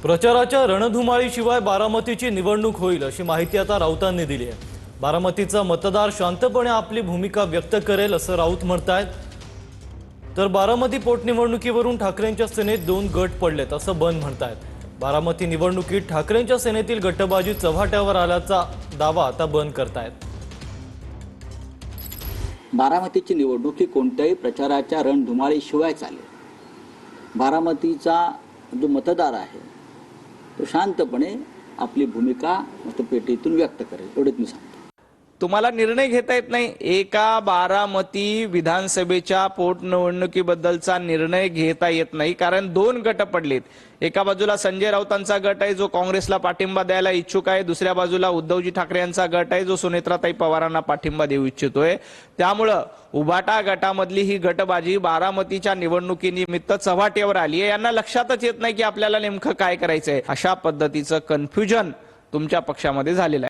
प्रचाराच्या रणधुमाळीशिवाय बारामतीची निवडणूक होईल अशी माहिती आता राऊतांनी दिली आहे। बारामतीचा मतदार शांतपणे आपली भूमिका व्यक्त करेल असं राऊत म्हणतायत। तर बारामती पोटनिवडणुकीवरून ठाकरेंच्या सेनेत दोन गट पडलेत असं बन म्हणतायत। बारामती निवडणुकीत ठाकरेंच्या सेनेतील गटबाजी चव्हाट्यावर आल्याचा दावा आता बन करतायत। बारामतीची निवडणूक ही कोणत्याही प्रचाराच्या रणधुमाळीशिवाय चालेल। बारामतीचा जो मतदार आहे तो शांतपणे आपली भूमिका मतपेटीतून व्यक्त करेल, एवढंच मी सांगतो। तुम्हाला निर्णय घेता येत नाही। एका बारामती विधानसभेच्या पोटनिवडणुकीबद्दलचा निर्णय घेता येत नाही, कारण दोन गट पडलेत। एका बाजूला संजय राऊतांचा गट आहे जो काँग्रेसला पाठिंबा द्यायला इच्छुक आहे, दुसऱ्या बाजूला उद्धवजी ठाकरे यांचा गट आहे जो सुनेत्राताई पवारांना पाठिंबा देऊ इच्छितोय। त्यामुळे उभाटा गटामधली ही गटबाजी बारामतीच्या निवडणुकीनिमित्त चव्हाट्यावर आली आहे। यांना लक्षातच येत नाही की आपल्याला नेमकं काय करायचंय। अशा पद्धतीचं कन्फ्युजन तुमच्या पक्षामध्ये झालेलं आहे।